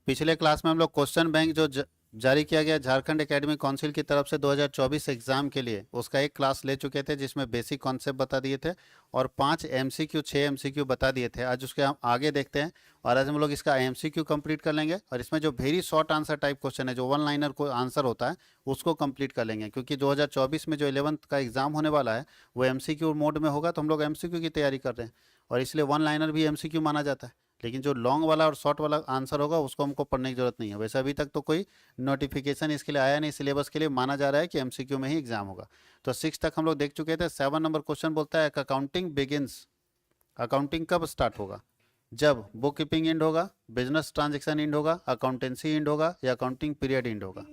पिछले क्लास में हम लोग क्वेश्चन बैंक जो जारी किया गया झारखंड एकेडमिक काउंसिल की तरफ से 2024 एग्जाम के लिए, उसका एक क्लास ले चुके थे जिसमें बेसिक कॉन्सेप्ट बता दिए थे और 5 एमसीक्यू 6 एमसीक्यू बता दिए थे। आज उसके हम आगे देखते हैं और आज हम लोग इसका एमसीक्यू कंप्लीट कर लेंगे और इसमें जो very short answer type question है, जो वन लाइनर को आंसर होता है, उसको कंप्लीट कर लेंगे। क्योंकि 2024 में जो 11th का एग्जाम होने वाला है वो एमसीक्यू मोड में होगा, तो हम लोग एमसीक्यू की तैयारी कर रहे हैं और इसलिए वन लाइनर भी एमसीक्यू माना जाता है। लेकिन जो लॉन्ग वाला और शॉर्ट वाला आंसर होगा उसको हमको पढ़ने की जरूरत नहीं है। वैसे अभी तक तो कोई नोटिफिकेशन इसके लिए आया नहीं, सिलेबस के लिए माना जा रहा है कि एमसीक्यू में ही एग्जाम होगा। तो 6 तक हम लोग देख चुके थे। 7 नंबर क्वेश्चन बोलता है अकाउंटिंग बिगिंस, अकाउंटिंग कब स्टार्ट होगा? जब बुक कीपिंग एंड होगा, बिजनेस ट्रांजेक्शन एंड होगा, अकाउंटेंसी एंड होगा या अकाउंटिंग पीरियड एंड होगा।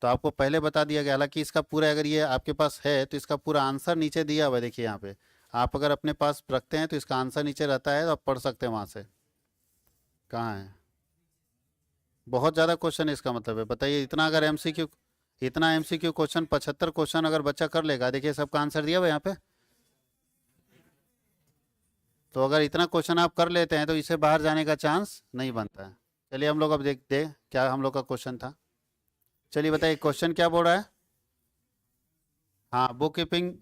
तो आपको पहले बता दिया गया, हालांकि इसका पूरा अगर ये आपके पास है तो इसका पूरा आंसर नीचे दिया हुआ है। देखिए यहाँ पे आप अगर अपने पास रखते हैं तो इसका आंसर नीचे रहता है, तो आप पढ़ सकते हैं वहाँ से। कहाँ है? बहुत ज़्यादा क्वेश्चन है इसका मतलब है। बताइए इतना एमसीक्यू क्वेश्चन 75 क्वेश्चन अगर बच्चा कर लेगा, देखिए सबका आंसर दिया हुआ है यहाँ पे। तो अगर इतना क्वेश्चन आप कर लेते हैं तो इससे बाहर जाने का चांस नहीं बनता है। चलिए हम लोग अब देखते हैं क्या हम लोग का क्वेश्चन था। चलिए बताइए क्वेश्चन क्या बोल रहा है। हाँ, बुक कीपिंग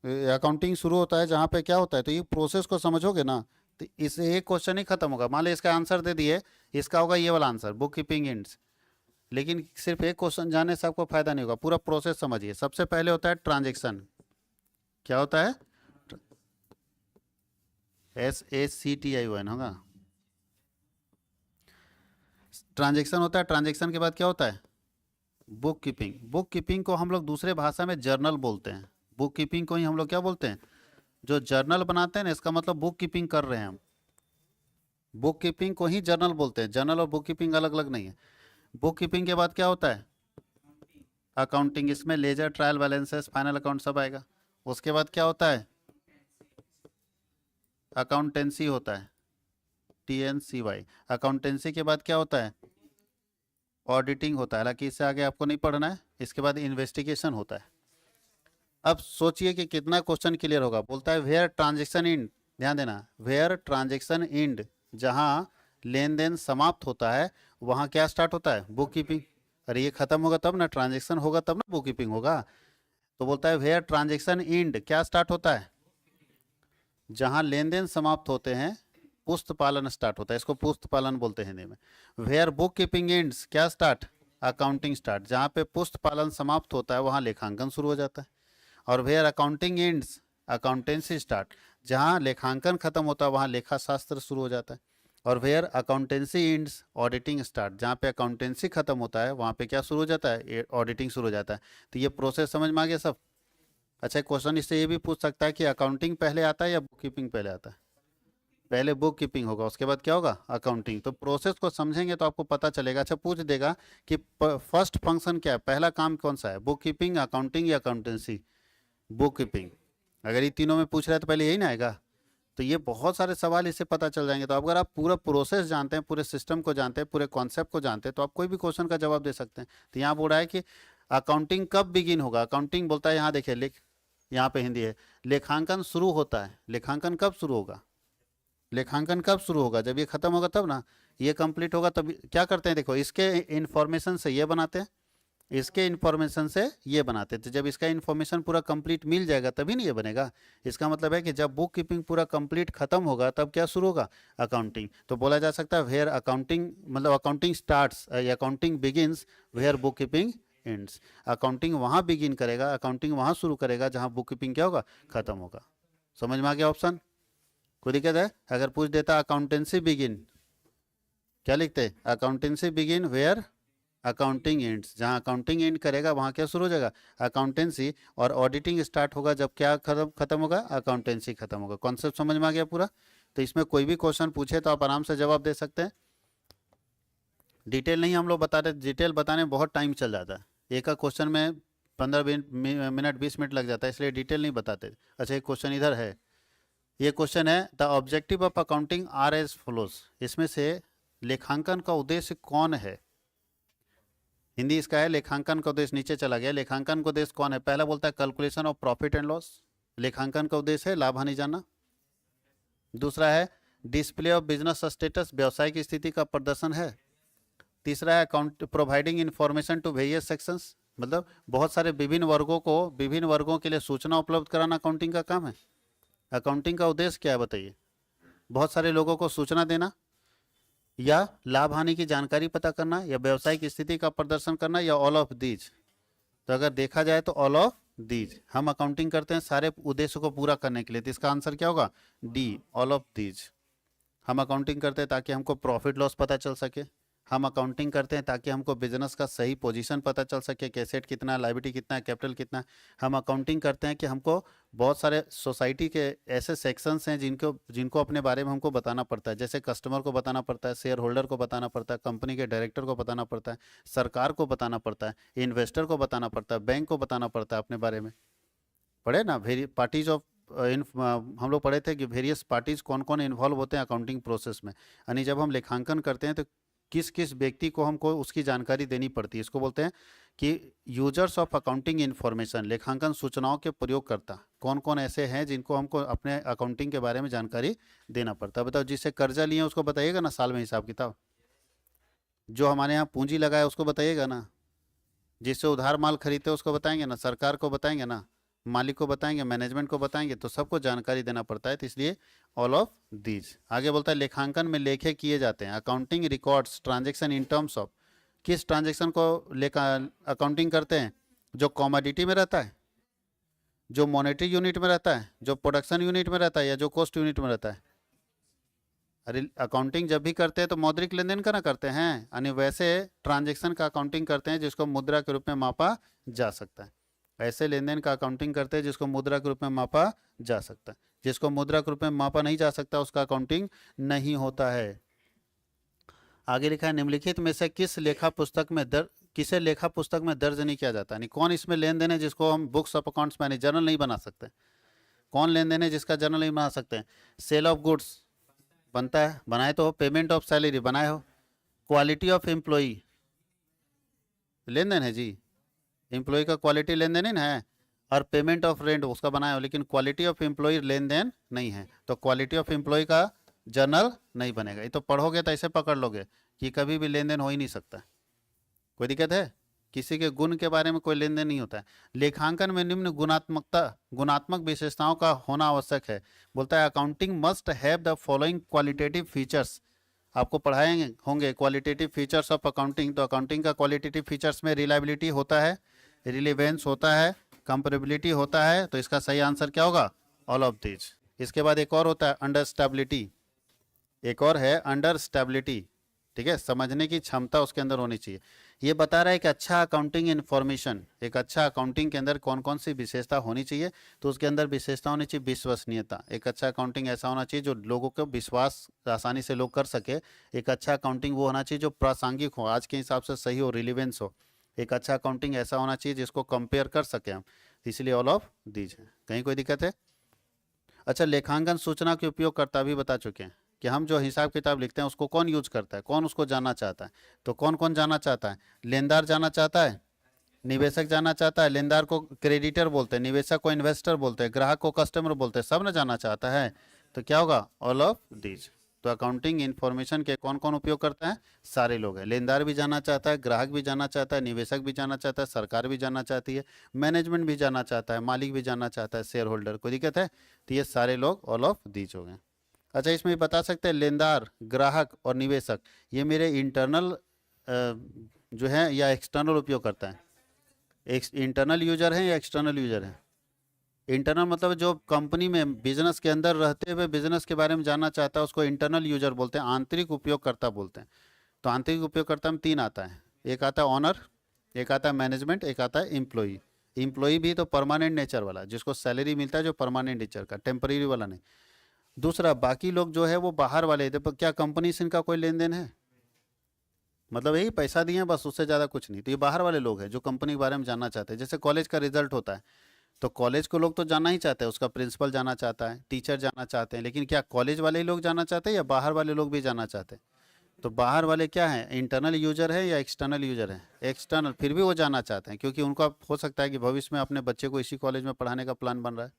अकाउंटिंग शुरू होता है जहाँ पे क्या होता है, तो ये प्रोसेस को समझोगे ना तो इससे एक क्वेश्चन ही खत्म होगा। मान लो इसका आंसर दे दिए, इसका होगा ये वाला आंसर बुक कीपिंग एंड्स। लेकिन सिर्फ एक क्वेश्चन जानने से आपको फायदा नहीं होगा, पूरा प्रोसेस समझिए। सबसे पहले होता है ट्रांजेक्शन। क्या होता है? SACTION होगा। ट्रांजेक्शन होता है। ट्रांजेक्शन के बाद क्या होता है? Book keeping. बुक कीपिंग को हम लोग दूसरे भाषा में जर्नल बोलते हैं। बुक कीपिंग को ही हम लोग क्या बोलते हैं? जो जर्नल बनाते हैं ना, इसका मतलब बुक कीपिंग कर रहे हैं हम। बुक कीपिंग को ही जर्नल बोलते हैं। जर्नल और बुक कीपिंग अलग अलग नहीं है। बुक कीपिंग के बाद क्या होता है? अकाउंटिंग। इसमें ledger, trial balances, final account सब आएगा। उसके बाद क्या होता है? अकाउंटेंसी होता है, TNCY। अकाउंटेंसी के बाद क्या होता है? ऑडिटिंग होता है। हालांकि इससे आगे आपको नहीं पढ़ना है। इसके बाद इन्वेस्टिगेशन होता है। अब सोचिए कि कितना क्वेश्चन क्लियर होगा। बोलता है वेयर ट्रांजेक्शन इंड, ध्यान देना, वेयर ट्रांजेक्शन इंड, जहां लेन देन समाप्त होता है वहां क्या स्टार्ट होता है? Book keeping. अरे ये खत्म होगा तब ना, ट्रांजेक्शन होगा तब ना बुक कीपिंग होगा। तो बोलता है वेयर ट्रांजेक्शन इंड, क्या स्टार्ट होता है? जहां लेन देन समाप्त होते हैं पुस्त पालन स्टार्ट होता है। इसको पुस्त पालन बोलते हैं हिंदी में। वेयर बुक कीपिंग एंड्स, क्या स्टार्ट? Accounting start. जहां पे पुस्त पालन समाप्त होता है वहां लेखांकन शुरू हो जाता है। और where accounting ends, accountancy start. जहां लेखांकन खत्म होता है वहां लेखा शास्त्र शुरू हो जाता है। और where accountancy ends, auditing start. जहां पे अकाउंटेंसी खत्म होता है वहां पे क्या शुरू हो जाता है? ऑडिटिंग शुरू हो जाता है। तो ये प्रोसेस समझ में आ गया सब? अच्छा, क्वेश्चन इससे ये भी पूछ सकता है कि अकाउंटिंग पहले आता है या बुक कीपिंग पहले आता है? पहले बुक कीपिंग होगा, उसके बाद क्या होगा? अकाउंटिंग। तो प्रोसेस को समझेंगे तो आपको पता चलेगा। अच्छा, पूछ देगा कि फर्स्ट फंक्शन क्या है, पहला काम कौन सा है? बुक कीपिंग, अकाउंटिंग या अकाउंटेंसी? Book keeping. अगर ये तीनों में पूछ रहा है तो पहले यही ना आएगा। तो ये बहुत सारे सवाल इससे पता चल जाएंगे। तो अगर आप पूरा प्रोसेस जानते हैं, पूरे सिस्टम को जानते हैं, पूरे कॉन्सेप्ट को जानते हैं, तो आप कोई भी क्वेश्चन का जवाब दे सकते हैं। तो यहाँ बोल रहा है कि अकाउंटिंग कब बिगिन होगा। अकाउंटिंग बोलता है, यहाँ देखिए यहाँ पे हिंदी है, लेखांकन शुरू होता है। लेखांकन कब शुरू होगा? लेखांकन कब शुरू होगा? जब ये खत्म होगा तब ना। ये कंप्लीट होगा तब क्या करते हैं? देखो, इसके इंफॉर्मेशन से ये बनाते हैं, इसके इंफॉर्मेशन से ये बनाते थे। जब इसका इंफॉर्मेशन पूरा कंप्लीट मिल जाएगा तभी नहीं ये बनेगा। इसका मतलब है कि जब बुक कीपिंग पूरा कंप्लीट खत्म होगा तब क्या शुरू होगा? अकाउंटिंग। तो बोला जा सकता है वेयर अकाउंटिंग, मतलब अकाउंटिंग स्टार्ट्स या accounting begins where book keeping ends. Accounting वहां बिगिन करेगा, अकाउंटिंग वहां शुरू करेगा जहां बुक कीपिंग क्या होगा? खत्म होगा। समझ में आ गया ऑप्शन? कोई दिक्कत है? अगर पूछ देता अकाउंटेंसी बिगिन, क्या लिखते? Accountancy begin where accounting ends. जहां अकाउंटिंग एंड करेगा वहां क्या शुरू हो जाएगा? अकाउंटेंसी। और ऑडिटिंग स्टार्ट होगा जब क्या खत्म होगा? अकाउंटेंसी खत्म होगा। कॉन्सेप्ट समझ में आ गया पूरा? तो इसमें कोई भी क्वेश्चन पूछे तो आप आराम से जवाब दे सकते हैं। डिटेल नहीं हम लोग बताते, डिटेल बताने में बहुत टाइम चल जाता है। एक का क्वेश्चन में 15 मिनट 20 मिनट लग जाता है, इसलिए डिटेल नहीं बताते। अच्छा, एक क्वेश्चन इधर है। ये क्वेश्चन है the objective of accounting are as follows. इसमें से लेखांकन का उद्देश्य कौन है? हिंदी इसका है लेखांकन का उद्देश्य। नीचे चला गया, लेखांकन का उद्देश्य कौन है? पहला बोलता है calculation of profit and loss. लेखांकन का उद्देश्य है लाभ हानि जानना। दूसरा है डिस्प्ले ऑफ बिजनेस स्टेटस, व्यवसाय की स्थिति का प्रदर्शन है। तीसरा है account providing information to various sections, मतलब बहुत सारे विभिन्न वर्गों के लिए सूचना उपलब्ध कराना अकाउंटिंग का काम है। अकाउंटिंग का उद्देश्य क्या है बताइए? बहुत सारे लोगों को सूचना देना, या लाभ हानि की जानकारी पता करना, या व्यवसाय की स्थिति का प्रदर्शन करना, या ऑल ऑफ दीज। तो अगर देखा जाए तो ऑल ऑफ दीज हम अकाउंटिंग करते हैं सारे उद्देश्यों को पूरा करने के लिए, तो इसका आंसर क्या होगा? D, all of these. हम अकाउंटिंग करते हैं ताकि हमको प्रॉफिट लॉस पता चल सके, हम अकाउंटिंग करते हैं ताकि हमको बिजनेस का सही पोजीशन पता चल सके कि एसेट कितना है, लायबिलिटी कितना है, कैपिटल कितना है। हम अकाउंटिंग करते हैं कि हमको बहुत सारे सोसाइटी के ऐसे सेक्शंस हैं जिनको जिनको अपने बारे में हमको बताना पड़ता है, जैसे कस्टमर को बताना पड़ता है, शेयर होल्डर को बताना पड़ता है, कंपनी के डायरेक्टर को बताना पड़ता है, सरकार को बताना पड़ता है, इन्वेस्टर को बताना पड़ता है, बैंक को बताना पड़ता है अपने बारे में। पढ़े ना वेरी पार्टीज ऑफ हम लोग पढ़े थे कि वेरियस पार्टीज कौन कौन इन्वॉल्व होते हैं अकाउंटिंग प्रोसेस में। यानी जब हम लेखांकन करते हैं तो किस किस व्यक्ति को हमको उसकी जानकारी देनी पड़ती है, इसको बोलते हैं कि यूजर्स ऑफ अकाउंटिंग इन्फॉर्मेशन, लेखांकन सूचनाओं के प्रयोगकर्ता कौन कौन ऐसे हैं जिनको हमको अपने अकाउंटिंग के बारे में जानकारी देना पड़ता है। बताओ, जिससे कर्जा लिए उसको बताइएगा ना साल में हिसाब किताब, जो हमारे यहाँ पूंजी लगाए उसको बताइएगा ना, जिससे उधार माल खरीदते उसको बताएंगे ना, सरकार को बताएंगे ना, मालिक को बताएंगे, मैनेजमेंट को बताएंगे, तो सबको जानकारी देना पड़ता है। तो इसलिए ऑल ऑफ दीज। आगे बोलता है लेखांकन में लेखे किए जाते हैं accounting records transaction in terms of, किस ट्रांजैक्शन को लेखा अकाउंटिंग करते हैं? जो कॉमोडिटी में रहता है, जो मॉनेटरी यूनिट में रहता है, जो प्रोडक्शन यूनिट में रहता है, या जो कॉस्ट यूनिट में रहता है। अरे अकाउंटिंग जब भी करते हैं तो मौद्रिक लेन देन का ना करते हैं, यानी वैसे ट्रांजैक्शन का अकाउंटिंग करते हैं जिसको मुद्रा के रूप में मापा जा सकता है। ऐसे लेन देन का अकाउंटिंग करते हैं जिसको मुद्रा के रूप में मापा जा सकता है। जिसको मुद्रा के रूप में मापा नहीं जा सकता उसका अकाउंटिंग नहीं होता है। आगे लिखा है निम्नलिखित में से किसे लेखा पुस्तक में दर्ज नहीं किया जाता, यानी कौन इसमें लेन देन है जिसको हम बुक्स ऑफ अकाउंट्स में जर्नल नहीं बना सकते? कौन लेन देन है जिसका जर्नल नहीं बना सकते? सेल ऑफ गुड्स बनता है, बनाए तो हो। पेमेंट ऑफ सैलरी बनाए हो। क्वालिटी ऑफ एम्प्लॉई लेन देन है जी, एम्प्लॉय का क्वालिटी लेन देन है। और पेमेंट ऑफ रेंट उसका बनाया हो, लेकिन क्वालिटी ऑफ एम्प्लॉय लेन देन नहीं है, तो क्वालिटी ऑफ एम्प्लॉय का जर्नल नहीं बनेगा। ये तो पढ़ोगे तो ऐसे पकड़ लोगे कि कभी भी लेन देन हो ही नहीं सकता। कोई दिक्कत है? किसी के गुण के बारे में कोई लेन देन नहीं होता है। लेखांकन में निम्न गुणात्मक विशेषताओं का होना आवश्यक है। बोलता है accounting must have the following qualitative features. आपको पढ़ाएंगे होंगे क्वालिटेटिव फीचर्स ऑफ अकाउंटिंग, तो अकाउंटिंग का क्वालिटेटिव फीचर्स में रिलायबिलिटी होता है, रिलेवेंस होता है, कंपेरेबिलिटी होता है। तो इसका सही आंसर क्या होगा? All of these. इसके बाद एक और होता है अंडरस्टेबिलिटी, एक और है अंडरस्टेबिलिटी। ठीक है, समझने की क्षमता उसके अंदर होनी चाहिए। ये बता रहा है कि अच्छा अकाउंटिंग इन्फॉर्मेशन, एक अच्छा अकाउंटिंग के अंदर कौन कौन सी विशेषता होनी चाहिए। तो उसके अंदर विशेषता होनी चाहिए विश्वसनीयता। एक अच्छा अकाउंटिंग ऐसा होना चाहिए जो लोगों को विश्वास आसानी से लोग कर सके। एक अच्छा अकाउंटिंग वो होना चाहिए जो प्रासंगिक हो, आज के हिसाब से सही हो, रिलीवेंस हो। एक अच्छा अकाउंटिंग ऐसा होना चाहिए जिसको कंपेयर कर सके हम, इसलिए ऑल ऑफ दीज है। कहीं कोई दिक्कत है? अच्छा, लेखांकन सूचना के उपयोगकर्ता भी बता चुके हैं कि हम जो हिसाब किताब लिखते हैं उसको कौन यूज करता है, कौन उसको जानना चाहता है। तो कौन कौन जानना चाहता है? लेनदार जानना चाहता है, निवेशक जानना चाहता है। लेनदार को क्रेडिटर बोलते हैं, निवेशक को इन्वेस्टर बोलते हैं, ग्राहक को कस्टमर बोलते हैं, सब ने जानना चाहता है। तो क्या होगा? All of these. तो अकाउंटिंग इन्फॉर्मेशन के कौन कौन उपयोग करता है? सारे लोग हैं। लेनदार भी जानना चाहता है, ग्राहक भी जानना चाहता है, निवेशक भी जानना चाहता है, सरकार भी जानना चाहती है, मैनेजमेंट भी जानना चाहता है, मालिक भी जानना चाहता है, शेयर होल्डर। कोई दिक्कत है? तो ये सारे लोग ऑल ऑफ दीज हो गए। अच्छा, इसमें बता सकते हैं लेनदार, ग्राहक और निवेशक ये मेरे इंटरनल जो है या एक्सटर्नल उपयोग करता है? इंटरनल यूजर है या एक्सटर्नल यूजर है? इंटरनल मतलब जो कंपनी में बिजनेस के अंदर रहते हुए बिजनेस के बारे में जानना चाहता है उसको इंटरनल यूजर बोलते हैं, आंतरिक उपयोगकर्ता बोलते हैं। तो आंतरिक उपयोगकर्ता में 3 आता है, एक आता है ऑनर, एक आता है मैनेजमेंट, एक आता है एम्प्लॉई। एम्प्लॉई भी तो परमानेंट नेचर वाला जिसको सैलरी मिलता है, जो परमानेंट नेचर का, टेम्परेरी वाला नहीं। दूसरा, बाकी लोग जो है वो बाहर वाले थे, पर क्या कंपनी से इनका कोई लेन देन है? मतलब यही पैसा दिए बस, उससे ज़्यादा कुछ नहीं। तो ये बाहर वाले लोग हैं जो कंपनी के बारे में जानना चाहते हैं। जैसे कॉलेज का रिजल्ट होता है तो कॉलेज को लोग तो जानना ही चाहते हैं, उसका प्रिंसिपल जानना चाहता है, टीचर जानना चाहते हैं, लेकिन क्या कॉलेज वाले ही लोग जानना चाहते हैं या बाहर वाले लोग भी जानना चाहते हैं? तो बाहर वाले क्या है, इंटरनल यूजर है या एक्सटर्नल यूजर है? एक्सटर्नल, फिर भी वो जानना चाहते हैं क्योंकि उनका हो सकता है कि भविष्य में अपने बच्चे को इसी कॉलेज में पढ़ाने का प्लान बन रहा है।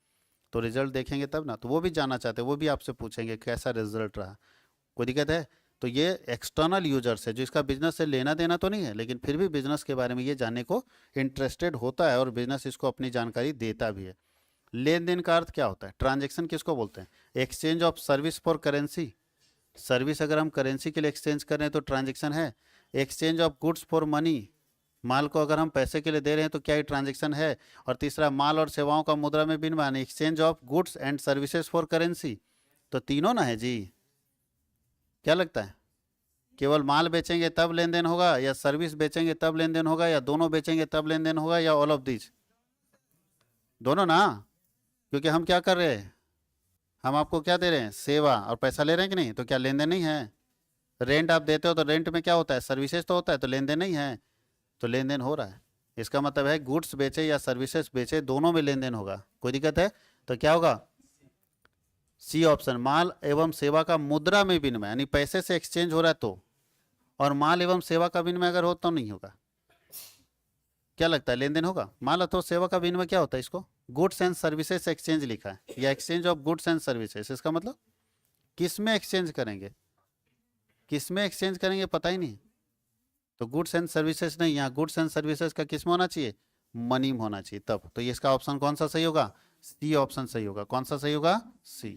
तो रिजल्ट देखेंगे तब ना, तो वो भी जानना चाहते हैं, वो भी आपसे पूछेंगे कैसा रिजल्ट रहा, कोई दिक्कत है। तो ये एक्सटर्नल यूजर्स है जो इसका बिजनेस से लेना देना तो नहीं है, लेकिन फिर भी बिजनेस के बारे में ये जानने को इंटरेस्टेड होता है और बिजनेस इसको अपनी जानकारी देता भी है। लेन देन का अर्थ क्या होता है? ट्रांजेक्शन किसको बोलते हैं? Exchange of service for currency. Service अगर हम करेंसी के लिए एक्सचेंज कर रहे हैं तो ट्रांजेक्शन है। Exchange of goods for money, माल को अगर हम पैसे के लिए दे रहे हैं तो क्या ये ट्रांजेक्शन है। और तीसरा, माल और सेवाओं का मुद्रा में विनिमय, exchange of goods and services for currency. तो तीनों ना है जी। क्या लगता है, केवल माल बेचेंगे तब लेन देन होगा, या सर्विस बेचेंगे तब लेन देन होगा, या दोनों बेचेंगे तब लेन देन होगा, या ऑल ऑफ दीज? दोनों ना, क्योंकि हम क्या कर रहे हैं, हम आपको क्या दे रहे हैं? सेवा, और पैसा ले रहे हैं कि नहीं, तो क्या लेन देन नहीं है? रेंट आप देते हो तो रेंट में क्या होता है? सर्विसेज तो होता है, तो लेन देन नहीं है? तो लेन देन हो रहा है। इसका मतलब है गुड्स बेचे या सर्विसेज बेचे, दोनों में लेन देन होगा। कोई दिक्कत है? तो क्या होगा? सी ऑप्शन, माल एवं सेवा का मुद्रा में विनिमय, यानी पैसे से एक्सचेंज हो रहा है तो, और माल एवं सेवा का विनिमय अगर हो तो नहीं होगा। क्या लगता है, लेन देन होगा? माल अथवा सेवा का विनिमय क्या होता है? इसको गुड्स एंड सर्विसेज एक्सचेंज लिखा है, या exchange of goods and services. इसका मतलब किस में एक्सचेंज करेंगे, किस में एक्सचेंज करेंगे पता ही नहीं। तो गुड्स एंड सर्विसेज नहीं, यहाँ गुड्स एंड सर्विसेज का किस में होना चाहिए? मनी में होना चाहिए तब। तो ये इसका ऑप्शन कौन सा सही होगा? सी ऑप्शन सही होगा। कौन सा सही होगा? सी।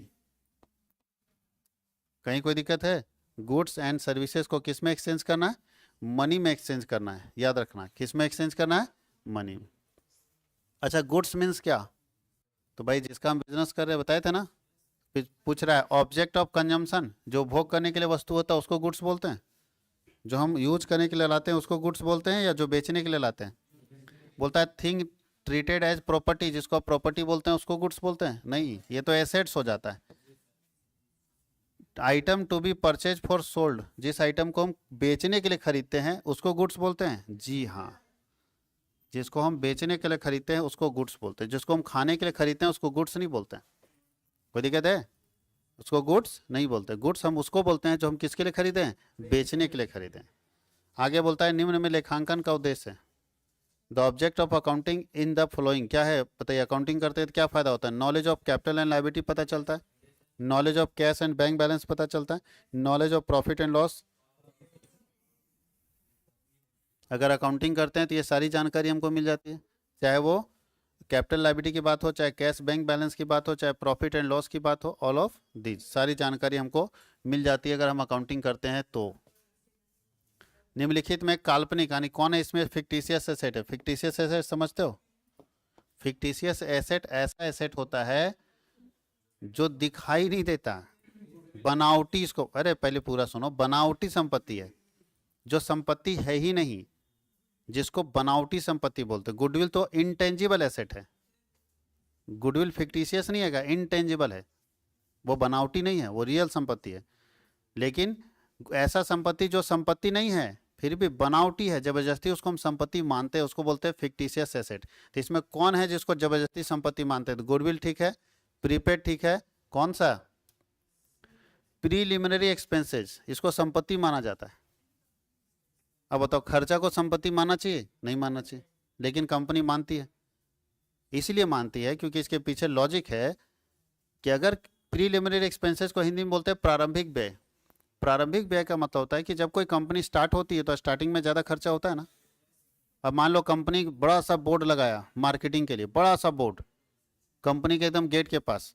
कहीं कोई दिक्कत है? गुड्स एंड सर्विसेज को किस में एक्सचेंज करना है? मनी में एक्सचेंज करना है, याद रखना। किस में एक्सचेंज करना है? मनी में। अच्छा, गुड्स मीन्स क्या? तो भाई जिसका हम बिजनेस कर रहे हैं बताए थे ना, पूछ रहा है ऑब्जेक्ट ऑफ कंजम्पशन, जो भोग करने के लिए वस्तु होता है उसको गुड्स बोलते हैं। जो हम यूज करने के लिए लाते हैं उसको गुड्स बोलते हैं, या जो बेचने के लिए लाते हैं? बोलता है थिंग ट्रीटेड एज प्रॉपर्टी, जिसको आप प्रॉपर्टी बोलते हैं उसको गुड्स बोलते हैं? नहीं, ये तो एसेट्स हो जाता है। Item to be purchase for sold, जिस आइटम को हम बेचने के लिए खरीदते हैं उसको गुड्स बोलते हैं? जी हाँ, जिसको हम बेचने के लिए खरीदते हैं उसको गुड्स बोलते हैं। जिसको हम खाने के लिए खरीदते हैं उसको गुड्स नहीं बोलते हैं। कोई दिक्कत है? उसको गुड्स नहीं बोलते। गुड्स हम उसको बोलते हैं जो हम किसके लिए खरीदे हैं? बेचने के लिए खरीदे हैं। आगे बोलता है निम्न में लेखांकन का उद्देश्य है। The object of accounting in the following, क्या है बताइए? अकाउंटिंग करते हैं तो क्या फायदा होता है? Knowledge of capital and liability पता चलता है, knowledge of cash and bank balance पता चलता है, knowledge of profit and loss. अगर अकाउंटिंग करते हैं तो ये सारी जानकारी हमको मिल जाती है, चाहे वो कैपिटल लायबिलिटी की बात हो, चाहे कैश बैंक बैलेंस की बात हो, चाहे प्रॉफिट एंड लॉस की बात हो, ऑल ऑफ दीज सारी जानकारी हमको मिल जाती है अगर हम अकाउंटिंग करते हैं तो। निम्नलिखित में काल्पनिक, यानी कौन है इसमें फिक्टिशियस एसेट है? फिक्टिशियस एसेट समझते हो? फिक्टिशियस एसेट ऐसा एसेट होता है जो दिखाई नहीं देता, बनावटी। इसको अरे पहले पूरा सुनो, बनावटी संपत्ति है, जो संपत्ति है ही नहीं, जिसको बनावटी संपत्ति बोलते हैं। गुडविल तो इनटेंजिबल एसेट है, गुडविल फिक्टिशियस नहीं है, इनटेंजिबल है, वो बनावटी नहीं है, वो रियल संपत्ति है। लेकिन ऐसा संपत्ति जो संपत्ति नहीं है फिर भी बनावटी है, जबरदस्ती उसको हम संपत्ति मानते हैं, उसको बोलते हैं फिक्टिशियस एसेट। तो इसमें कौन है जिसको जबरदस्ती संपत्ति मानते हैं? तो गुडविल ठीक है, प्रीपेड ठीक है, कौन सा? प्रीलिमिनरी एक्सपेंसेस, इसको संपत्ति माना जाता है। अब बताओ, खर्चा को संपत्ति मानना चाहिए? नहीं मानना चाहिए, लेकिन कंपनी मानती है। इसलिए मानती है क्योंकि इसके पीछे लॉजिक है कि अगर प्रीलिमिनरी एक्सपेंसेस को हिंदी में बोलते हैं प्रारंभिक व्यय। प्रारंभिक व्यय का मतलब होता है कि जब कोई कंपनी स्टार्ट होती है तो स्टार्टिंग में ज़्यादा खर्चा होता है ना। अब मान लो कंपनी बड़ा सा बोर्ड लगाया मार्केटिंग के लिए, बड़ा सा बोर्ड कंपनी के एकदम गेट के पास,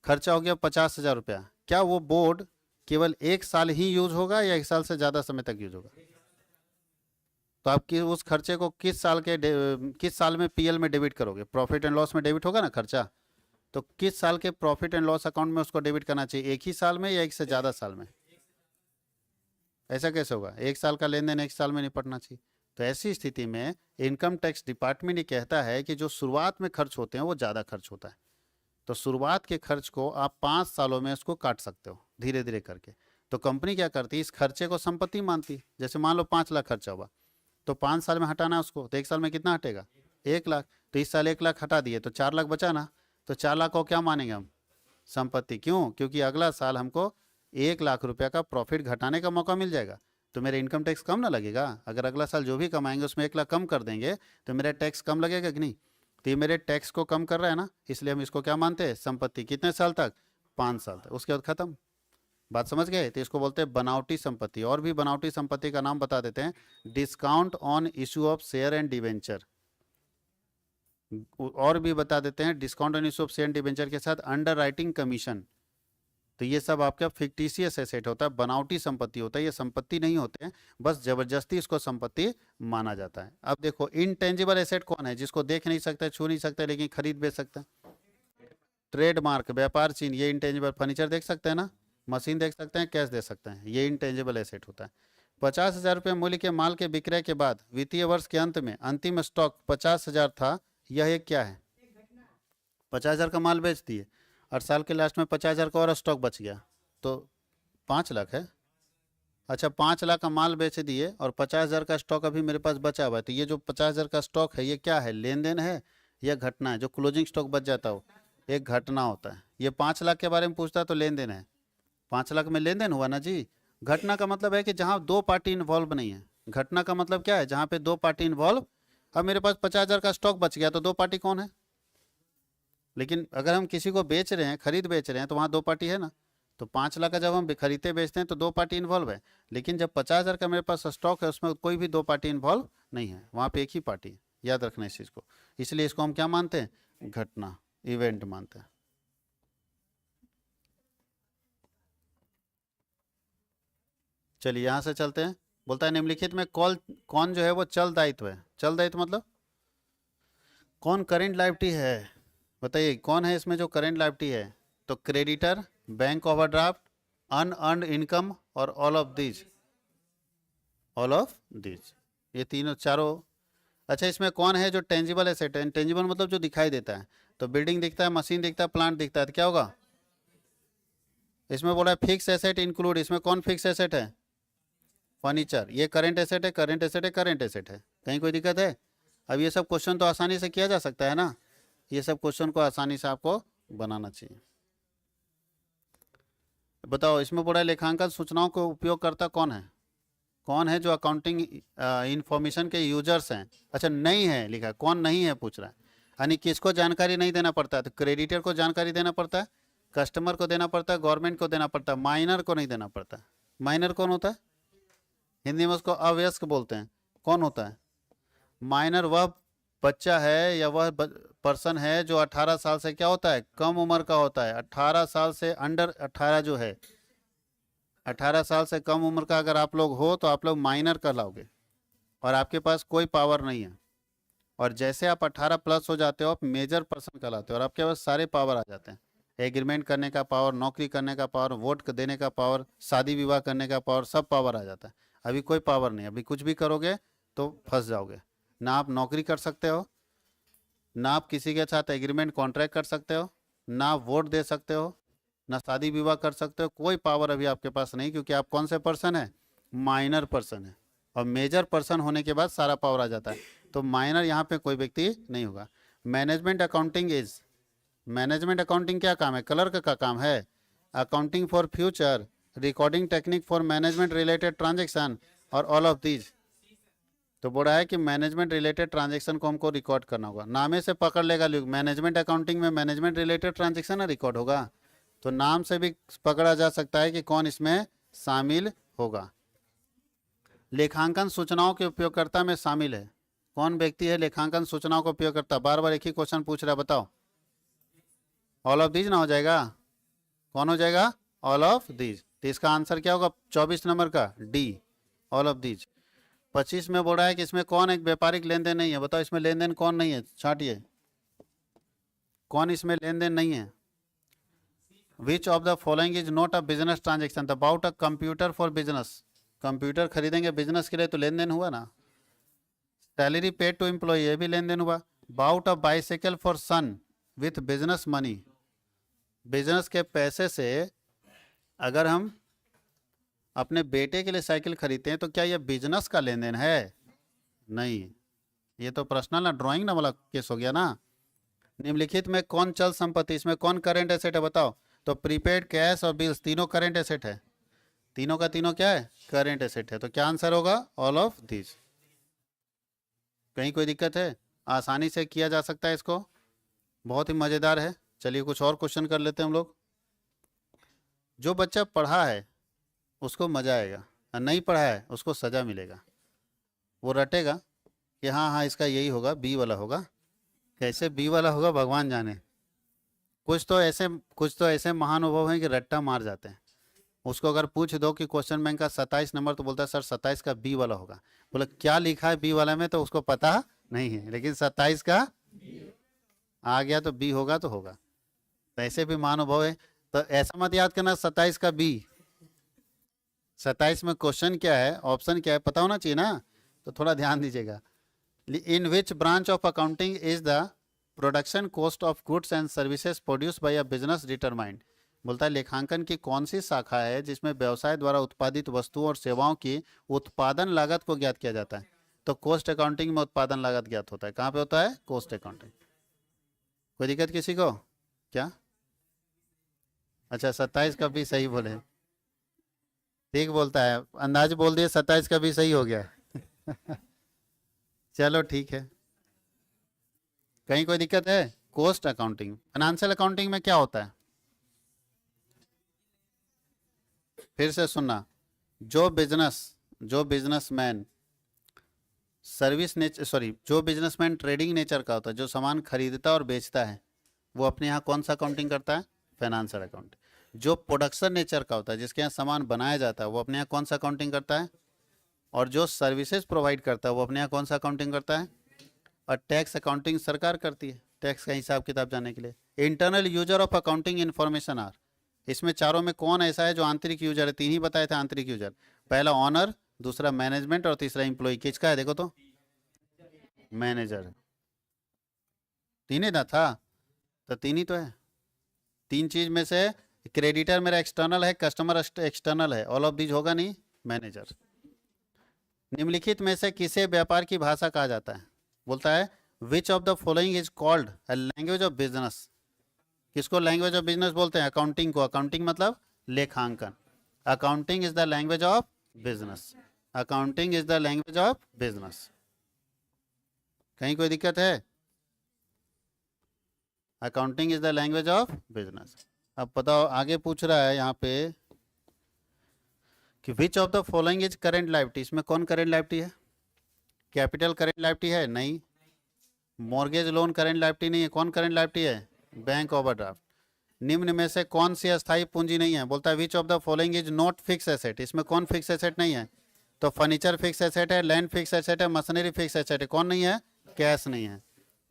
खर्चा हो गया 50,000 रुपया। क्या वो बोर्ड केवल 1 साल ही यूज होगा या 1 साल से ज़्यादा समय तक यूज होगा? तो आप उस खर्चे को किस साल में पीएल में डेबिट करोगे? प्रॉफिट एंड लॉस में डेबिट होगा ना खर्चा। तो किस साल के प्रॉफिट एंड लॉस अकाउंट में उसको डेबिट करना चाहिए? एक ही साल में या 1 से ज़्यादा साल में? ऐसा कैसे होगा? 1 साल का लेन देन 1 साल में निपटना चाहिए। तो ऐसी स्थिति में इनकम टैक्स डिपार्टमेंट ये कहता है कि जो शुरुआत में खर्च होते हैं वो ज़्यादा खर्च होता है, तो शुरुआत के खर्च को आप 5 सालों में उसको काट सकते हो धीरे धीरे करके। तो कंपनी क्या करती है, इस खर्चे को संपत्ति मानती है। जैसे मान लो 5 लाख खर्चा हुआ, तो 5 साल में हटाना है उसको, तो 1 साल में कितना हटेगा? 1 लाख। तो इस साल 1 लाख हटा दिए तो 4 लाख बचा ना, तो 4 लाख को क्या मानेंगे हम? संपत्ति। क्यों? क्योंकि अगला साल हमको 1 लाख रुपया का प्रॉफिट घटाने का मौका मिल जाएगा, तो मेरा इनकम टैक्स कम ना लगेगा। अगर अगला साल जो भी कमाएंगे उसमें 1 लाख कम कर देंगे तो मेरा टैक्स कम लगेगा कि नहीं? तो ये मेरे टैक्स को कम कर रहा है ना, इसलिए हम इसको क्या मानते हैं, संपत्ति। कितने साल तक, 5 साल तक, उसके बाद खत्म। बात समझ गए? तो इसको बोलते हैं बनावटी संपत्ति। और भी बनावटी संपत्ति का नाम बता देते हैं, discount on issue of share and debenture. और भी बता देते हैं, discount on issue of share and debenture के साथ अंडर राइटिंग कमीशन। तो ये सब आपका फिक्टिशियस एसेट होता है, बनावटी संपत्ति होता है, ये संपत्ति नहीं होते हैं, बस जबरदस्ती इसको संपत्ति माना जाता है। अब देखो इनटेंजिबल एसेट कौन है, जिसको देख नहीं सकते, छू नहीं सकते, लेकिन खरीद बेच सकते हैं। ट्रेडमार्क, व्यापार चिन्ह, ये इंटेंजिबल। फर्नीचर देख सकते हैं ना, मशीन देख सकते हैं, कैश दे सकते हैं, ये इंटेंजिबल एसेट होता है। 50,000 रुपये मूल्य के माल के विक्रय के बाद वित्तीय वर्ष के अंत में अंतिम स्टॉक 50,000 था, यह एक क्या है, 50,000 का माल बेच दिए और साल के लास्ट में 50,000 का और स्टॉक बच गया, तो 5 लाख है। अच्छा, 5 लाख का माल बेच दिए और 50,000 का स्टॉक अभी मेरे पास बचा हुआ है, तो ये जो 50,000 का स्टॉक है, ये क्या है, लेन देन है या घटना है? जो क्लोजिंग स्टॉक बच जाता हो, एक घटना होता है। ये 5 लाख के बारे में पूछता है तो लेन देन है, 5 लाख में लेन देन हुआ ना जी। घटना का मतलब है कि जहाँ 2 पार्टी इन्वॉल्व नहीं है। घटना का मतलब क्या है, जहाँ पे 2 पार्टी इन्वॉल्व। अब मेरे पास 50,000 का स्टॉक बच गया तो 2 पार्टी कौन है? लेकिन अगर हम किसी को बेच रहे हैं, खरीद बेच रहे हैं, तो वहाँ 2 पार्टी है ना। तो 5 लाख का जब हम खरीदते बेचते हैं तो 2 पार्टी इन्वॉल्व है। लेकिन जब 50,000 का मेरे पास स्टॉक है, उसमें कोई भी 2 पार्टी इन्वॉल्व नहीं है, वहाँ पे एक ही पार्टी है। याद रखना इस चीज़ को। इसलिए इसको हम क्या मानते हैं, घटना, इवेंट मानते हैं। चलिए यहाँ से चलते हैं। बोलता है निम्नलिखित में कौन जो है वो चल दायित्व है। चल दायित्व मतलब कौन करेंट लायबिलिटी है, बताइए कौन है इसमें जो करेंट लायबिलिटी है? तो creditor, bank overdraft, unearned income और all of these. All of these, ये तीनों चारों। अच्छा, इसमें कौन है जो टेंजिबल एसेट है? टेंजिबल मतलब जो दिखाई देता है। तो बिल्डिंग दिखता है, मशीन दिखता है, प्लांट दिखता है, तो क्या होगा? इसमें बोला है फिक्स एसेट इंक्लूड, इसमें कौन फिक्स एसेट है? फर्नीचर। ये करेंट एसेट है, करेंट एसेट है, करेंट एसेट है। कहीं कोई दिक्कत है? अब ये सब क्वेश्चन तो आसानी से किया जा सकता है ना, ये सब क्वेश्चन को आसानी से आपको बनाना चाहिए। बताओ, इसमें बोला लेखांकन सूचनाओं को उपयोगकर्ता कौन है? कौन है जो अकाउंटिंग इंफॉर्मेशन के यूजर्स हैं? अच्छा, नहीं है लिखा, कौन नहीं है पूछ रहा है। यानी किसको जानकारी नहीं देना पड़ता है? तो क्रेडिटर को जानकारी देना पड़ता है, कस्टमर को देना पड़ता है, गवर्नमेंट को देना पड़ता है, माइनर को नहीं देना पड़ता। माइनर कौन होता है? हिंदी में उसको अवयस्क बोलते हैं। कौन होता है माइनर? वह बच्चा है या वह पर्सन है जो 18 साल से क्या होता है, कम उम्र का होता है। 18 साल से अंडर 18 जो है, 18 साल से कम उम्र का अगर आप लोग हो तो आप लोग माइनर कहलाओगे और आपके पास कोई पावर नहीं है। और जैसे आप 18 प्लस हो जाते हो, आप मेजर पर्सन कहलाते हो और आपके पास सारे पावर आ जाते हैं। एग्रीमेंट करने का पावर, नौकरी करने का पावर, वोट देने का पावर, शादी विवाह करने का पावर, सब पावर आ जाता है। अभी कोई पावर नहीं, अभी कुछ भी करोगे तो फंस जाओगे। ना आप नौकरी कर सकते हो, ना आप किसी के साथ एग्रीमेंट कॉन्ट्रैक्ट कर सकते हो, ना आप वोट दे सकते हो, ना शादी विवाह कर सकते हो। कोई पावर अभी आपके पास नहीं, क्योंकि आप कौन से पर्सन है, माइनर पर्सन है। और मेजर पर्सन होने के बाद सारा पावर आ जाता है। तो माइनर यहाँ पे कोई व्यक्ति नहीं होगा। Management accounting is, management accounting क्या काम है? क्लर्क का काम है। Accounting for future, recording technique for management related transaction और ऑल ऑफ दीज। तो बोला है कि मैनेजमेंट रिलेटेड ट्रांजेक्शन को हमको रिकॉर्ड करना होगा। नामे से पकड़ लेगा लोग, मैनेजमेंट अकाउंटिंग में मैनेजमेंट रिलेटेड ट्रांजेक्शन रिकॉर्ड होगा। तो नाम से भी पकड़ा जा सकता है कि कौन इसमें शामिल होगा। लेखांकन सूचनाओं के उपयोगकर्ता में शामिल है। कौन व्यक्ति है लेखांकन सूचनाओं का उपयोग करता? बार बार एक ही क्वेश्चन पूछ रहा है, बताओ। ऑल ऑफ दीज ना हो जाएगा? कौन हो जाएगा? All of these. तो इसका आंसर क्या होगा 24 नंबर का, डी, ऑल ऑफ दीज। 25 में बोल रहा है कि इसमें कौन एक व्यापारिक लेन देन नहीं है? बताओ इसमें लेन देन कौन नहीं है, छाटिए। कौन इसमें लेन देन नहीं है? Which of the following is not a business transaction? About a computer for business. Computer खरीदेंगे बिजनेस के लिए तो लेन देन हुआ ना। सैलरी पेड टू एम्प्लॉय, ये भी लेन देन हुआ। Bought a bicycle for son with business money, business के पैसे से अगर हम अपने बेटे के लिए साइकिल खरीदते हैं तो क्या यह बिजनेस का लेन देन है? नहीं, ये तो पर्सनल ना, ड्राइंग ना वाला केस हो गया ना। निम्नलिखित में कौन चल संपत्ति, इसमें कौन करेंट एसेट है? बताओ। तो प्रीपेड, कैश और बिल्स तीनों करेंट एसेट है। तीनों का तीनों क्या है? करेंट एसेट है। तो क्या आंसर होगा? All of this. कहीं कोई दिक्कत है? आसानी से किया जा सकता है इसको, बहुत ही मज़ेदार है। चलिए कुछ और क्वेश्चन कर लेते हैं हम लोग। जो बच्चा पढ़ा है उसको मज़ा आएगा, और नहीं पढ़ा है उसको सज़ा मिलेगा। वो रटेगा कि हाँ हाँ इसका यही होगा, बी वाला होगा। कैसे बी वाला होगा भगवान जाने। कुछ तो ऐसे महानुभाव हैं कि रट्टा मार जाते हैं। उसको अगर पूछ दो कि क्वेश्चन बैंक का 27 नंबर, तो बोलता है सर 27 का बी वाला होगा। बोला क्या लिखा है बी वाला में, तो उसको पता नहीं है, लेकिन 27 का आ गया तो बी होगा तो होगा। तो ऐसे भी महानुभाव है। तो ऐसा मत याद करना 27 का बी। 27 में क्वेश्चन क्या है, ऑप्शन क्या है, पता होना चाहिए ना। तो थोड़ा ध्यान दीजिएगा। In which branch of accounting is the production cost of goods and services produce by a business determined. बोलता है लेखांकन की कौन सी शाखा है जिसमें व्यवसाय द्वारा उत्पादित वस्तुओं और सेवाओं की उत्पादन लागत को ज्ञात किया जाता है। तो कॉस्ट अकाउंटिंग में उत्पादन लागत ज्ञात होता है। कहाँ पे होता है? Cost accounting. कोई दिक्कत किसी को क्या? अच्छा 27 का भी सही बोले, ठीक बोलता है, अंदाज बोल दिए 27 का भी सही हो गया। चलो ठीक है। कहीं कोई दिक्कत है? Cost accounting. फाइनेंशियल अकाउंटिंग में क्या होता है? फिर से सुनना। जो बिजनेसमैन जो बिजनेसमैन ट्रेडिंग नेचर का होता है, जो सामान खरीदता और बेचता है, वो अपने यहाँ कौन सा अकाउंटिंग करता है? Financial account. जो प्रोडक्शन नेचर का होता है, जिसके यहाँ सामान बनाया जाता है, वो अपने यहाँ कौन सा अकाउंटिंग करता है? और जो सर्विसेज प्रोवाइड करता है वो अपने यहाँ कौन सा अकाउंटिंग करता है? और टैक्स अकाउंटिंग सरकार करती है, टैक्स का हिसाब किताब जानने के लिए। Internal user of accounting information are. इसमें चारों में कौन ऐसा है जो आंतरिक यूजर है? 3 ही बताए थे आंतरिक यूजर। पहला ऑनर, दूसरा मैनेजमेंट और तीसरा एम्प्लॉय। किसका है देखो तो? मैनेजर। 3 ही ना था? तो 3 ही तो है। 3 चीज में से क्रेडिटर मेरा एक्सटर्नल है, कस्टमर एक्सटर्नल है, ऑल ऑफ दीज होगा नहीं, मैनेजर। निम्नलिखित में से किसे व्यापार की भाषा कहा जाता है? बोलता है which of the following is called a language of business. किसको लैंग्वेज ऑफ बिजनेस बोलते हैं? अकाउंटिंग को। अकाउंटिंग मतलब लेखांकन। Accounting is the language of business. Accounting is the language of business. कहीं कोई दिक्कत है? Accounting is the language of business. अब बताओ, आगे पूछ रहा है यहाँ पे कि which of the following is current liability. इसमें कौन करेंट लायबिलिटी है? कैपिटल करेंट लायबिलिटी है? नहीं। मॉर्गेज लोन करेंट लायबिलिटी नहीं है। कौन करेंट लायबिलिटी है? Bank overdraft. निम्न में से कौन सी अस्थायी पूंजी नहीं है? बोलता है which of the following is not fix asset. इसमें कौन फिक्स एसेट नहीं है? तो फर्नीचर फिक्स एसेट है, लैंड फिक्स एसेट है, मशीनरी फिक्स एसेट है। कौन नहीं है? कैश नहीं है।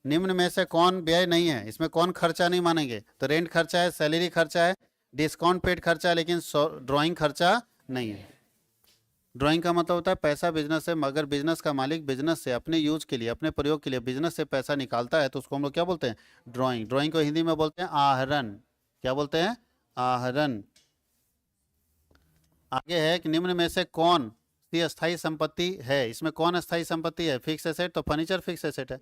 निम्न में से कौन व्यय नहीं है? इसमें कौन खर्चा नहीं मानेंगे? तो रेंट खर्चा है, सैलरी खर्चा है, डिस्काउंट पेड खर्चा है, लेकिन ड्राइंग खर्चा नहीं है। ड्राइंग का मतलब होता है पैसा बिजनेस से, मगर बिजनेस का मालिक बिजनेस से अपने यूज के लिए, अपने प्रयोग के लिए बिजनेस से पैसा निकालता है, तो उसको हम लोग क्या बोलते हैं? ड्राइंग। ड्राइंग को हिंदी में बोलते हैं आहरण। क्या बोलते हैं? आहरण। आगे है कि निम्न में से कौन सी अस्थायी संपत्ति है? इसमें कौन अस्थायी संपत्ति है? Fix asset. तो फर्नीचर फिक्स एसेट है।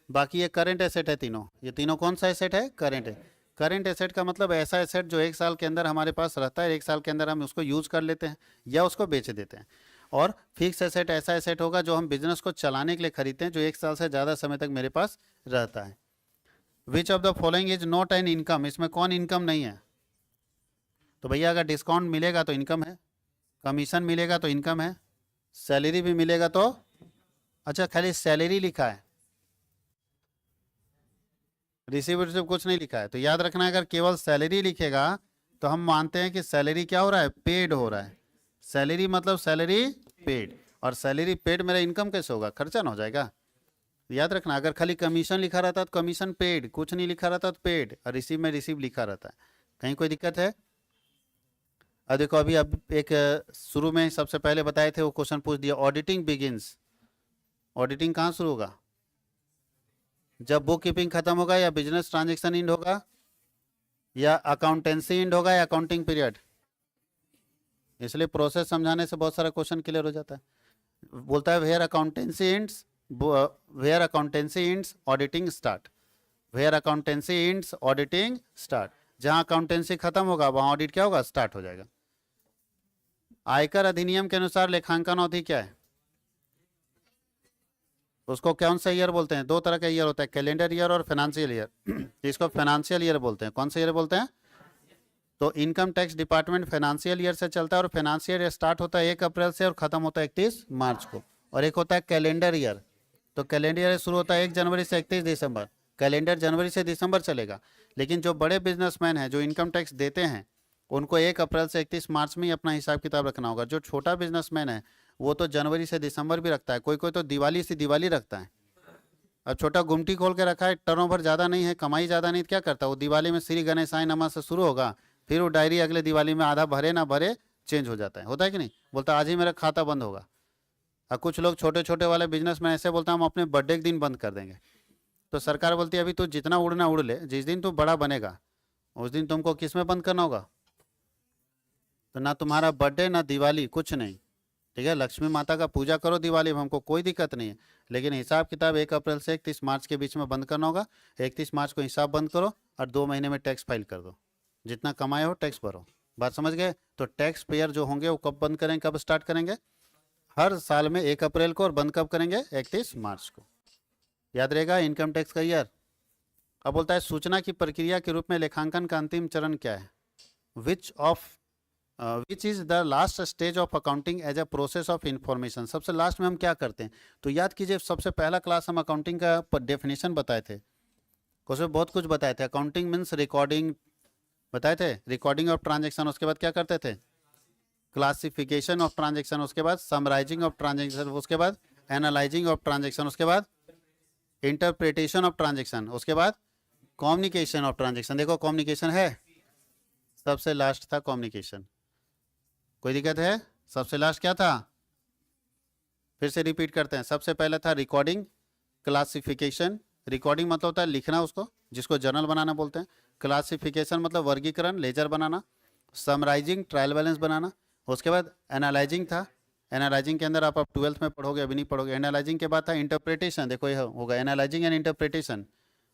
बाकी ये करंट एसेट है तीनों। ये तीनों कौन सा एसेट है? करंट है। करंट एसेट का मतलब ऐसा एसेट जो 1 साल के अंदर हमारे पास रहता है, 1 साल के अंदर हम उसको यूज कर लेते हैं या उसको बेच देते हैं। और फिक्स एसेट ऐसा एसेट होगा जो हम बिजनेस को चलाने के लिए खरीदते हैं, जो 1 साल से ज़्यादा समय तक मेरे पास रहता है। Which of the following is not an income. इसमें कौन इनकम नहीं है? तो भैया अगर डिस्काउंट मिलेगा तो इनकम है, कमीशन मिलेगा तो इनकम है, सैलरी भी मिलेगा तो। अच्छा खाली सैलरी लिखा है, रिसीव कुछ नहीं लिखा है, तो याद रखना है, अगर केवल सैलरी लिखेगा तो हम मानते हैं कि सैलरी क्या हो रहा है? पेड हो रहा है। सैलरी मतलब सैलरी पेड, और सैलरी पेड मेरा इनकम कैसे होगा? खर्चा ना हो जाएगा। याद रखना, अगर खाली कमीशन लिखा रहता तो कमीशन पेड, कुछ नहीं लिखा रहता तो पेड, और रिसीव में रिसीव लिखा रहता है। कहीं कोई दिक्कत है? अब देखो, अब एक शुरू में सबसे पहले बताए थे वो क्वेश्चन पूछ दिया, ऑडिटिंग बिगिंस। ऑडिटिंग कहाँ शुरू होगा? जब बुक कीपिंग खत्म होगा, या बिजनेस ट्रांजेक्शन इंड होगा, या अकाउंटेंसी इंड होगा, या अकाउंटिंग पीरियड। इसलिए प्रोसेस समझाने से बहुत सारा क्वेश्चन क्लियर हो जाता है। बोलता है where accountancy ends auditing start. Where accountancy ends auditing start. जहां अकाउंटेंसी खत्म होगा वहां ऑडिट क्या होगा? स्टार्ट हो जाएगा। आयकर अधिनियम के अनुसार लेखांकन अवधि क्या है? उसको कौन सा ईयर बोलते हैं? दो तरह का ईयर होता है, कैलेंडर ईयर और फाइनेंशियल ईयर। इसको फाइनेंशियल ईयर बोलते हैं। कौन सा ईयर बोलते हैं? तो income tax department financial year से चलता है, और फाइनेंशियल ईयर स्टार्ट होता है 1 अप्रैल से और खत्म होता है 31 मार्च को। और एक होता है कैलेंडर ईयर, तो कैलेंडर ईयर शुरू होता है 1 जनवरी से 31 दिसंबर। कैलेंडर जनवरी से दिसंबर चलेगा, लेकिन जो बड़े बिजनेसमैन हैं जो इनकम टैक्स देते हैं, उनको 1 अप्रैल से 31 मार्च में ही अपना हिसाब किताब रखना होगा। जो छोटा बिजनेसमैन है वो तो जनवरी से दिसंबर भी रखता है, कोई कोई तो दिवाली से दिवाली रखता है। अब छोटा गुमटी खोल के रखा है, टर्नओवर ज़्यादा नहीं है, कमाई ज़्यादा नहीं, तो क्या करता है वो? दिवाली में श्री गणेशाय नमः से शुरू होगा, फिर वो डायरी अगले दिवाली में आधा भरे ना भरे चेंज हो जाता है। होता है कि नहीं? बोलता आज ही मेरा खाता बंद होगा। और कुछ लोग छोटे छोटे वाले बिजनेस में ऐसे बोलता हम अपने बर्थडे के दिन बंद कर देंगे। तो सरकार बोलती है अभी तू जितना उड़ना उड़ ले, जिस दिन तू बड़ा बनेगा उस दिन तुमको किस में बंद करना होगा? तो ना तुम्हारा बर्थडे ना दिवाली, कुछ नहीं। ठीक है, लक्ष्मी माता का पूजा करो दिवाली में, हमको कोई दिक्कत नहीं है, लेकिन हिसाब किताब 1 अप्रैल से 31 मार्च के बीच में बंद करना होगा। 31 मार्च को हिसाब बंद करो और 2 महीने में टैक्स फाइल कर दो। जितना कमाए हो टैक्स भरो। बात समझ गए? तो टैक्स पेयर जो होंगे वो कब बंद करेंगे, कब स्टार्ट करेंगे? हर साल में 1 अप्रैल को, और बंद कब करेंगे? 31 मार्च को। याद रहेगा इनकम टैक्स का ईयर। अब बोलता है सूचना की प्रक्रिया के रूप में लेखांकन का अंतिम चरण क्या है? Which is the last stage of accounting as a process of information. सबसे लास्ट में हम क्या करते हैं? तो याद कीजिए, सबसे पहला क्लास हम अकाउंटिंग का डेफिनेशन बताए थे, उसमें बहुत कुछ बताए थे। अकाउंटिंग मीन्स रिकॉर्डिंग बताए थे, रिकॉर्डिंग ऑफ ट्रांजेक्शन। उसके बाद क्या करते थे? Classification of transaction. उसके बाद समराइजिंग ऑफ ट्रांजेक्शन। उसके बाद एनालाइजिंग ऑफ ट्रांजेक्शन। उसके बाद इंटरप्रिटेशन ऑफ ट्रांजेक्शन। उसके बाद कम्युनिकेशन ऑफ ट्रांजेक्शन। देखो कम्युनिकेशन है, सबसे लास्ट था कम्युनिकेशन। कोई दिक्कत है? सबसे लास्ट क्या था? फिर से रिपीट करते हैं। सबसे पहले था रिकॉर्डिंग, क्लासिफिकेशन। रिकॉर्डिंग मतलब होता है लिखना उसको, जिसको जर्नल बनाना बोलते हैं। क्लासिफिकेशन मतलब वर्गीकरण, लेजर बनाना। समराइजिंग, ट्रायल बैलेंस बनाना। उसके बाद एनालाइजिंग था। एनालाइजिंग के अंदर आप 12th में पढ़ोगे, अभी नहीं पढ़ोगे। एनालाइजिंग के बाद था इंटरप्रिटेशन। देखो ये होगा एनालाइजिंग एंड इंटरप्रिटेशन।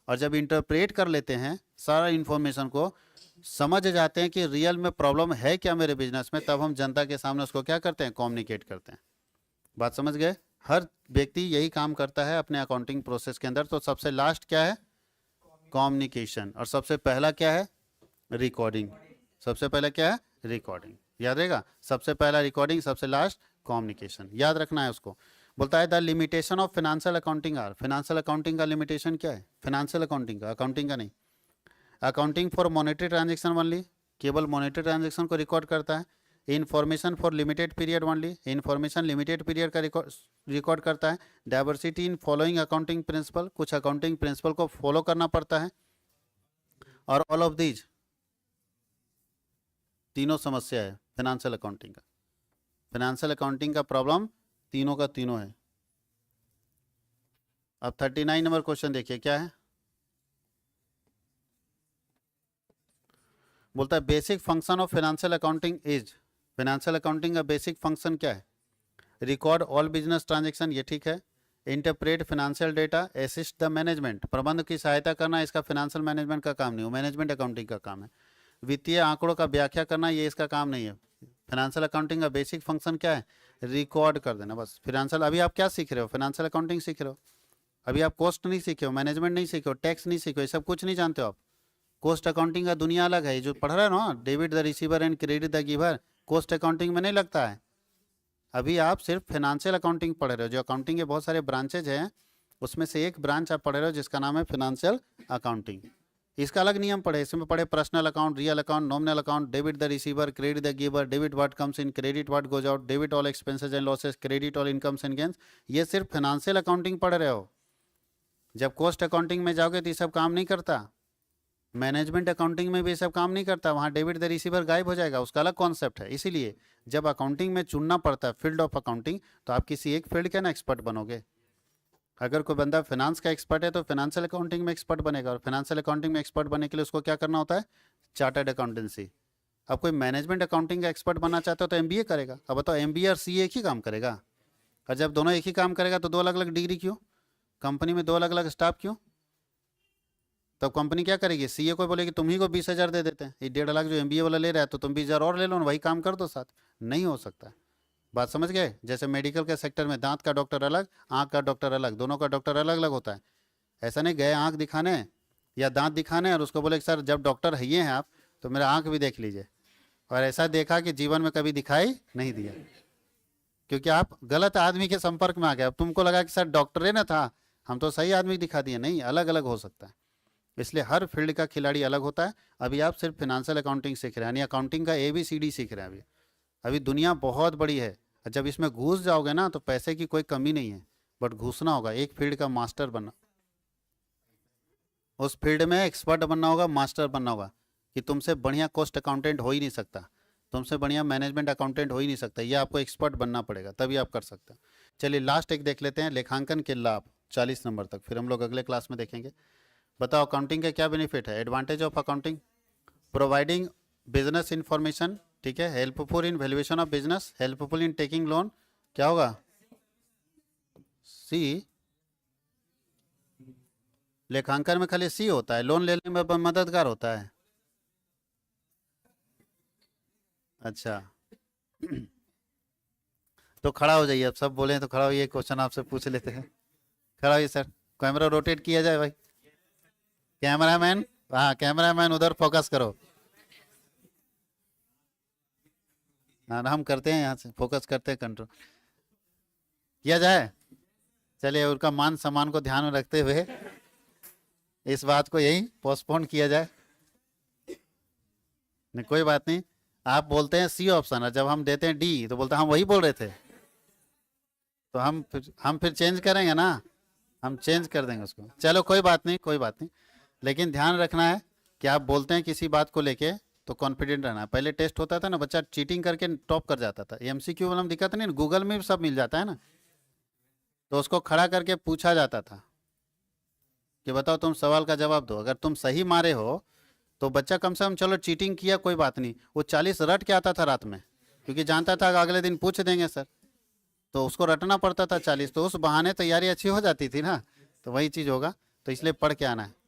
और जब इंटरप्रेट कर लेते हैं सारा इन्फॉर्मेशन को, समझ जाते हैं कि रियल में प्रॉब्लम है क्या मेरे बिजनेस में, तब हम जनता के सामने उसको क्या करते हैं? कम्युनिकेट करते हैं। बात समझ गए? हर व्यक्ति यही काम करता है अपने अकाउंटिंग प्रोसेस के अंदर। तो सबसे लास्ट क्या है? कम्युनिकेशन। और सबसे पहला क्या है? रिकॉर्डिंग। सबसे पहला क्या है? रिकॉर्डिंग। याद रहेगा, सबसे पहला रिकॉर्डिंग, सबसे लास्ट कम्युनिकेशन। याद रखना है उसको। बोलता है the limitation of financial accounting are. Financial accounting का लिमिटेशन क्या है? फाइनेंशियल अकाउंटिंग का, अकाउंटिंग का नहीं। Accounting for monetary transaction only, केवल मॉनेटरी ट्रांजेक्शन को रिकॉर्ड करता है। Information for limited period only, information limited period का रिकॉर्ड करता है। Diversity in following accounting principle, कुछ अकाउंटिंग प्रिंसिपल को फॉलो करना पड़ता है। और ऑल ऑफ दीज, तीनों समस्या है फाइनेंशियल अकाउंटिंग का। फाइनेंशियल अकाउंटिंग का प्रॉब्लम तीनों का तीनों है। अब 39 नंबर क्वेश्चन देखिए क्या है। बोलता है basic function of financial accounting is. Financial accounting का बेसिक फंक्शन क्या है? रिकॉर्ड ऑल बिजनेस ट्रांजेक्शन, ये ठीक है। Interpret financial data, assist the management, प्रबंध की सहायता करना, इसका फाइनेंशियल मैनेजमेंट का काम नहीं, वो मैनेजमेंट अकाउंटिंग का काम है। वित्तीय आंकड़ों का व्याख्या करना, ये इसका काम नहीं है। फाइनेंशियल अकाउंटिंग का बेसिक फंक्शन क्या है? रिकॉर्ड कर देना बस। फाइनेंशियल, अभी आप क्या सीख रहे हो? फाइनेंशियल अकाउंटिंग सीख रहे हो। अभी आप कॉस्ट नहीं सीखे हो, मैनेजमेंट नहीं सीखे हो, टैक्स नहीं सीखे हो, ये सब कुछ नहीं जानते हो आप। कॉस्ट अकाउंटिंग का दुनिया अलग है, जो पढ़ रहे हो ना, debit the receiver and credit the giver, cost accounting में नहीं लगता है। अभी आप सिर्फ फाइनेंशियल अकाउंटिंग पढ़ रहे हो। जो अकाउंटिंग के बहुत सारे ब्रांचेज हैं, उसमें से एक ब्रांच आप पढ़ रहे हो जिसका नाम है फाइनेंशियल अकाउंटिंग। इसका अलग नियम पढ़े, इसमें पढ़े personal account, real account, nominal account, debit the receiver, credit the giver, debit what comes in, credit what goes out, debit all expenses and losses, credit all incomes and gains. ये सिर्फ financial accounting पढ़ रहे हो। जब cost accounting में जाओगे तो ये सब काम नहीं करता। मैनेजमेंट अकाउंटिंग में भी ये सब काम नहीं करता, वहाँ डेबिट द रिसीवर गायब हो जाएगा, उसका अलग कॉन्सेप्ट है। इसीलिए जब अकाउंटिंग में चुनना पड़ता है फील्ड ऑफ अकाउंटिंग, तो आप किसी एक फील्ड के ना एक्सपर्ट बनोगे। अगर कोई बंदा फाइनेंस का एक्सपर्ट है तो फाइनेंशियल अकाउंटिंग में एक्सपर्ट बनेगा, और फाइनेंशियल अकाउंटिंग में एक्सपर्ट बनने के लिए उसको क्या करना होता है? Chartered accountancy. अब कोई मैनेजमेंट अकाउंटिंग का एक्सपर्ट बनना चाहता हो तो एमबीए करेगा। अब बताओ एमबीए और सीए एक ही काम करेगा? और जब दोनों एक ही काम करेगा तो दो अलग अलग डिग्री क्यों? कंपनी में दो अलग अलग स्टाफ क्यों? तब कंपनी क्या करेगी? सीए को बोलेगी तुम ही को 20,000 दे देते हैं, ये 1.5 लाख जो एमबीए वाला ले रहा है, तो तुम 20,000 और ले लो ना, वही काम कर दो साथ। नहीं हो सकता। बात समझ गए? जैसे मेडिकल के सेक्टर में दांत का डॉक्टर अलग, आंख का डॉक्टर अलग, दोनों का डॉक्टर अलग अलग होता है। ऐसा नहीं गए आंख दिखाने या दांत दिखाने और उसको बोले कि सर जब डॉक्टर है ये हैं आप, तो मेरा आंख भी देख लीजिए, और ऐसा देखा कि जीवन में कभी दिखाई नहीं दिया, क्योंकि आप गलत आदमी के संपर्क में आ गए। अब तुमको लगा कि सर डॉक्टर ना था, हम तो सही आदमी दिखा दिए, नहीं, अलग अलग हो सकता है। इसलिए हर फील्ड का खिलाड़ी अलग होता है। अभी आप सिर्फ फिनेंशियल अकाउंटिंग सीख रहे हैं, यानी अकाउंटिंग का ABCD सीख रहे हैं। अभी अभी दुनिया बहुत बड़ी है, जब इसमें घुस जाओगे ना तो पैसे की कोई कमी नहीं है, बट घुसना होगा, एक फील्ड का मास्टर बनना, उस फील्ड में एक्सपर्ट बनना होगा, मास्टर बनना होगा, कि तुमसे बढ़िया कॉस्ट अकाउंटेंट हो ही नहीं सकता, तुमसे बढ़िया मैनेजमेंट अकाउंटेंट हो ही नहीं सकता, ये आपको एक्सपर्ट बनना पड़ेगा, तभी आप कर सकते हो। चलिए लास्ट एक देख लेते हैं, लेखांकन के लाभ 40 नंबर तक, फिर हम लोग अगले क्लास में देखेंगे। बताओ अकाउंटिंग के क्या बेनिफिट है? Advantage of accounting, providing business information, ठीक है, helpful in valuation of business, helpful in taking loan, क्या होगा? सी, लेखांकन में खाली सी होता है, लोन लेने में मददगार होता है। अच्छा तो खड़ा हो जाइए, अब सब बोले हैं तो खड़ा होइए, क्वेश्चन आपसे पूछ लेते हैं। खड़ा होइए सर, कैमरा रोटेट किया जाए भाई, कैमरामैन, हाँ कैमरामैन उधर फोकस करो। हाँ हम करते हैं, यहाँ से फोकस करते हैं, कंट्रोल किया जाए। चलिए उनका मान सम्मान को ध्यान में रखते हुए इस बात को यही पोस्टपोन किया जाए। नहीं कोई बात नहीं, आप बोलते हैं सी ऑप्शन, और जब हम देते हैं डी तो बोलते हैं हम वही बोल रहे थे, तो हम फिर चेंज करेंगे ना, हम चेंज कर देंगे उसको। चलो कोई बात नहीं, कोई बात नहीं, लेकिन ध्यान रखना है कि आप बोलते हैं किसी बात को लेके तो कॉन्फिडेंट रहना है। पहले टेस्ट होता था ना, बच्चा चीटिंग करके टॉप कर जाता था, MCQ वाला दिक्कत नहीं, गूगल में भी सब मिल जाता है ना, तो उसको खड़ा करके पूछा जाता था कि बताओ तुम सवाल का जवाब दो, अगर तुम सही मारे हो तो बच्चा कम से कम, चलो चीटिंग किया कोई बात नहीं, वो 40 रट के आता था रात में, क्योंकि जानता था कि अगले दिन पूछ देंगे सर, तो उसको रटना पड़ता था 40, तो उस बहाने तैयारी अच्छी हो जाती थी ना। तो वही चीज़ होगा, तो इसलिए पढ़ के आना है।